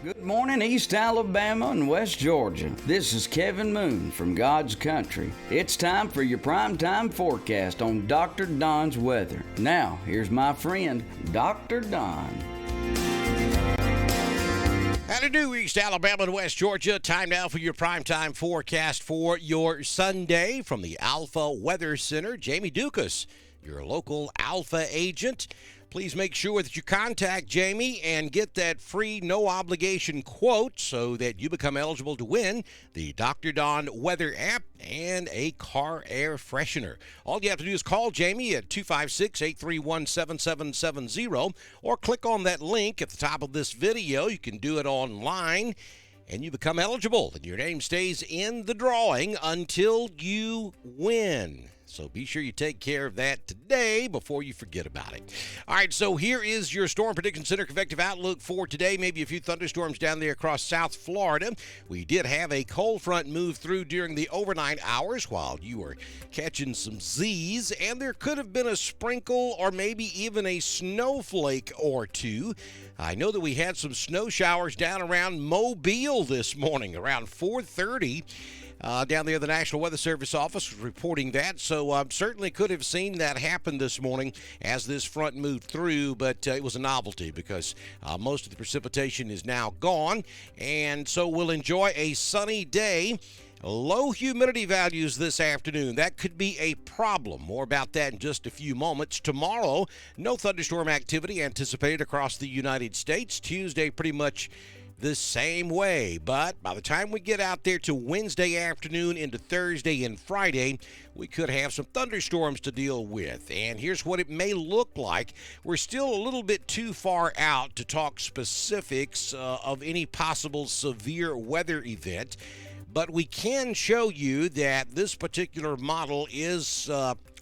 Good morning, East Alabama and West Georgia. This is Kevin Moon from God's Country. It's time for your primetime forecast on Dr. Don's weather. Now, here's my friend, Dr. Don. How to do, East Alabama and West Georgia. Time now for your primetime forecast for your Sunday from the Alpha Weather Center. Jamie Dukas, your local Alpha agent. Please make sure that you contact Jamie and get that free, no-obligation quote so that you become eligible to win the Dr. Don Weather app and a car air freshener. All you have to do is call Jamie at 256-831-7770 or click on that link at the top of this video. You can do it online and you become eligible, and your name stays in the drawing until you win. So be sure you take care of that today before you forget about it. All right, so here is your Storm Prediction Center convective outlook for today. Maybe a few thunderstorms down there across South Florida. We did have a cold front move through during the overnight hours while you were catching some Z's, and there could have been a sprinkle or maybe even a snowflake or two. I know that we had some snow showers down around Mobile this morning around 4:30. Down there, the National Weather Service office was reporting that, so certainly could have seen that happen this morning as this front moved through, but it was a novelty because most of the precipitation is now gone, and so we'll enjoy a sunny day. Low humidity values this afternoon. That could be a problem. More about that in just a few moments. Tomorrow, no thunderstorm activity anticipated across the United States. Tuesday, pretty much the same way, but by the time we get out there to Wednesday afternoon into Thursday and Friday, we could have some thunderstorms to deal with. And here's what it may look like. We're still a little bit too far out to talk specifics of any possible severe weather event, but we can show you that this particular model is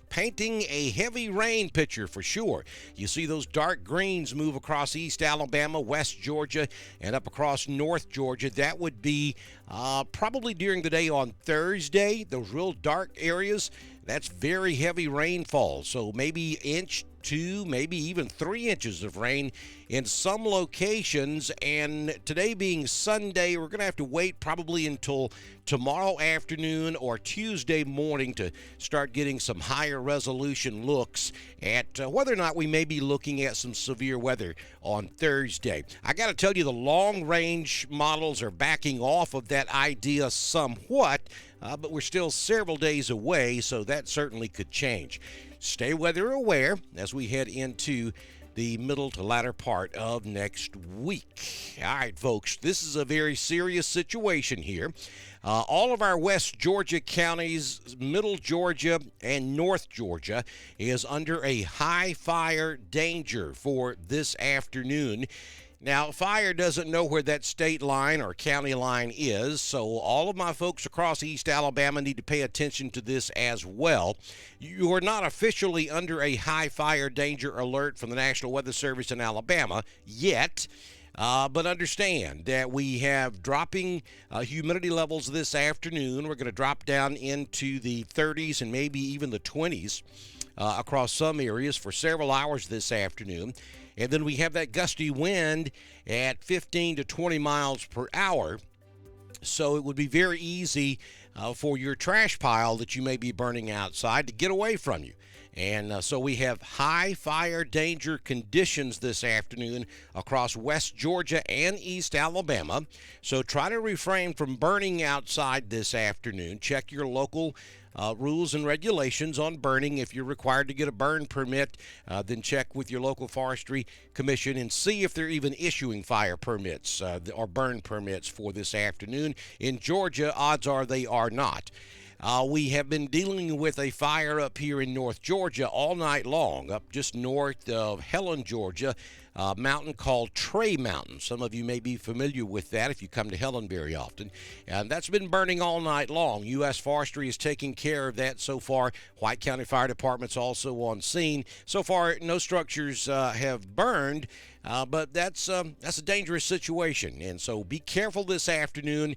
painting a heavy rain picture for sure. You see those dark greens move across East Alabama, West Georgia, and up across North Georgia. That would be probably during the day on Thursday. Those real dark areas, that's very heavy rainfall. So maybe inch, 2, maybe even 3 inches of rain in some locations. And today being Sunday, we're going to have to wait probably until tomorrow afternoon or Tuesday morning to start getting some higher resolution looks at whether or not we may be looking at some severe weather on Thursday. I got to tell you, the long range models are backing off of that idea somewhat, but we're still several days away, so that certainly could change. Stay weather aware as we head into the middle to latter part of next week. All right, folks, this is a very serious situation here. All of our West Georgia counties, Middle Georgia, and North Georgia is under a high fire danger for this afternoon. Now, fire doesn't know where that state line or county line is, so all of my folks across East Alabama need to pay attention to this as well. You are not officially under a high fire danger alert from the National Weather Service in Alabama yet, but understand that we have dropping humidity levels this afternoon. We're going to drop down into the 30s and maybe even the 20s across some areas for several hours this afternoon. And then we have that gusty wind at 15 to 20 miles per hour. So it would be very easy for your trash pile that you may be burning outside to get away from you. And so we have high fire danger conditions this afternoon across West Georgia and East Alabama. So try to refrain from burning outside this afternoon. Check your local rules and regulations on burning. If you're required to get a burn permit, then check with your local forestry commission and see if they're even issuing fire permits or burn permits for this afternoon. In Georgia, odds are they are not. We have been dealing with a fire up here in North Georgia all night long, up just north of Helen, Georgia, a mountain called Trey Mountain. Some of you may be familiar with that if you come to Helen very often. And that's been burning all night long. U.S. Forestry is taking care of that so far. White County Fire Department's also on scene. So far, no structures have burned. But that's a dangerous situation, and so be careful this afternoon.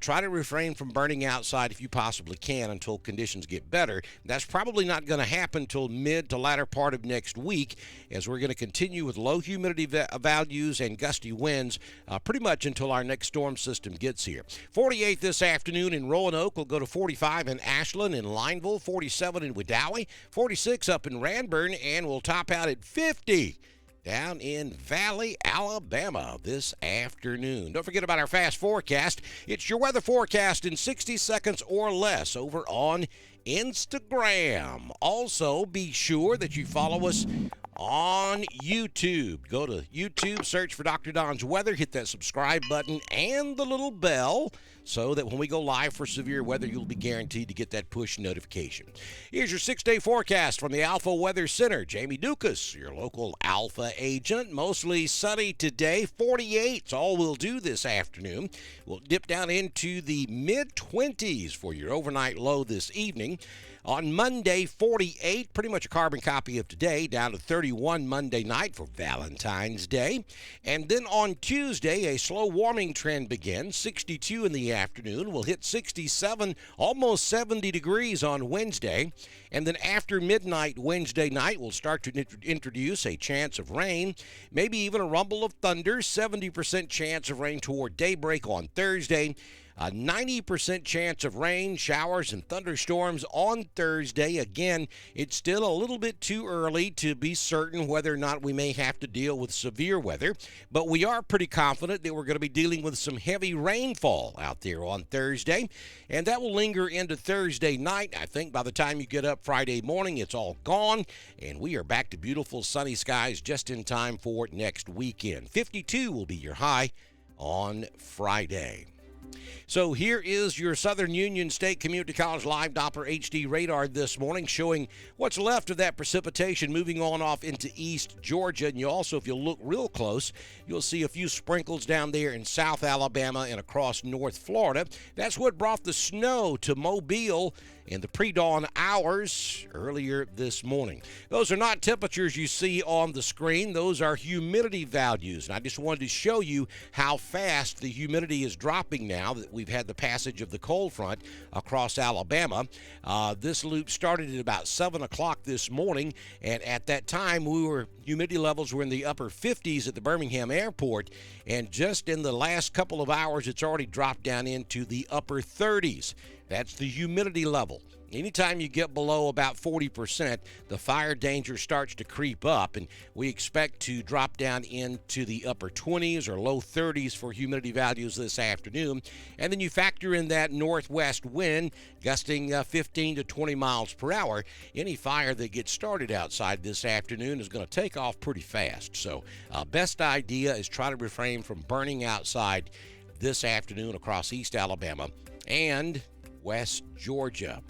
Try to refrain from burning outside if you possibly can until conditions get better. That's probably not going to happen until mid to latter part of next week, as we're going to continue with low humidity values and gusty winds pretty much until our next storm system gets here. 48 this afternoon in Roanoke. We'll go to 45 in Ashland and Lineville, 47 in Wedowee, 46 up in Ranburne, and we'll top out at 50 down in Valley, Alabama this afternoon. Don't forget about our fast forecast. It's your weather forecast in 60 seconds or less over on Instagram. Also, be sure that you follow us on YouTube. Go to YouTube, search for Dr. Don's Weather, hit that subscribe button and the little bell so that when we go live for severe weather, you'll be guaranteed to get that push notification. Here's your 6-day forecast from the Alpha Weather Center. Jamie Dukas, your local Alpha agent. Mostly sunny today, 48 is all we'll do this afternoon. We'll dip down into the mid-20s for your overnight low this evening. On Monday, 48, pretty much a carbon copy of today, down to 31 Monday night for Valentine's Day. And then on Tuesday, a slow warming trend begins, 62 in the afternoon. We'll hit 67, almost 70 degrees on Wednesday. And then after midnight Wednesday night, we'll start to introduce a chance of rain, maybe even a rumble of thunder, 70% chance of rain toward daybreak on Thursday. A 90% chance of rain, showers, and thunderstorms on Thursday. Again, it's still a little bit too early to be certain whether or not we may have to deal with severe weather, but we are pretty confident that we're going to be dealing with some heavy rainfall out there on Thursday, and that will linger into Thursday night. I think by the time you get up Friday morning, it's all gone, and we are back to beautiful sunny skies just in time for next weekend. 52 will be your high on Friday. So here is your Southern Union State Community College live Doppler HD radar this morning, showing what's left of that precipitation moving on off into East Georgia. And you also, if you'll look real close, you'll see a few sprinkles down there in South Alabama and across North Florida. That's what brought the snow to Mobile in the pre-dawn hours earlier this morning. Those are not temperatures you see on the screen. Those are humidity values. And I just wanted to show you how fast the humidity is dropping now that we've had the passage of the cold front across Alabama. This loop started at about 7 o'clock this morning, and at that time, humidity levels were in the upper 50s at the Birmingham airport, and just in the last couple of hours, it's already dropped down into the upper 30s. That's the humidity level. Anytime you get below about 40%, the fire danger starts to creep up, and we expect to drop down into the upper 20s or low 30s for humidity values this afternoon. And then you factor in that northwest wind gusting 15 to 20 miles per hour. Any fire that gets started outside this afternoon is going to take off pretty fast. So best idea is try to refrain from burning outside this afternoon across East Alabama and West Georgia.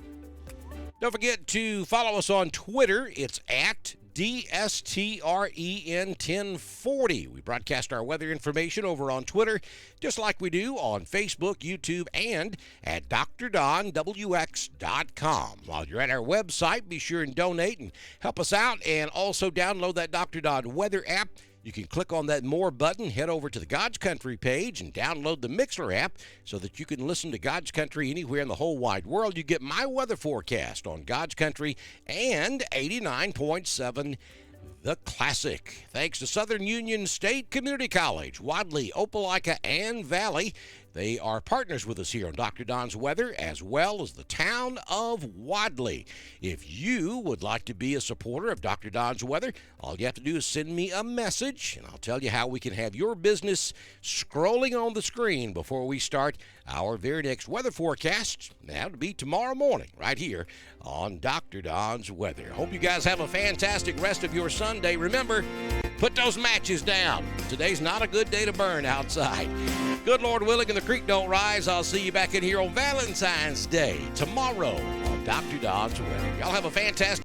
Don't forget to follow us on Twitter. It's at DSTREN1040. We broadcast our weather information over on Twitter, just like we do on Facebook, YouTube, and at DrDonWX.com. While you're at our website, be sure and donate and help us out, and also download that Dr. Don Weather app. You can click on that More button, head over to the God's Country page, and download the Mixler app so that you can listen to God's Country anywhere in the whole wide world. You get my weather forecast on God's Country and 89.7 The Classic. Thanks to Southern Union State Community College, Wadley, Opelika, and Valley. They are partners with us here on Dr. Don's Weather, as well as the town of Wadley. If you would like to be a supporter of Dr. Don's Weather, all you have to do is send me a message, and I'll tell you how we can have your business scrolling on the screen before we start our very next weather forecast. Now to be tomorrow morning, right here on Dr. Don's Weather. Hope you guys have a fantastic rest of your Sunday. Remember, put those matches down. Today's not a good day to burn outside. Good Lord willing and the creek don't rise, I'll see you back in here on Valentine's Day tomorrow on Dr. Don's Weather. Y'all have a fantastic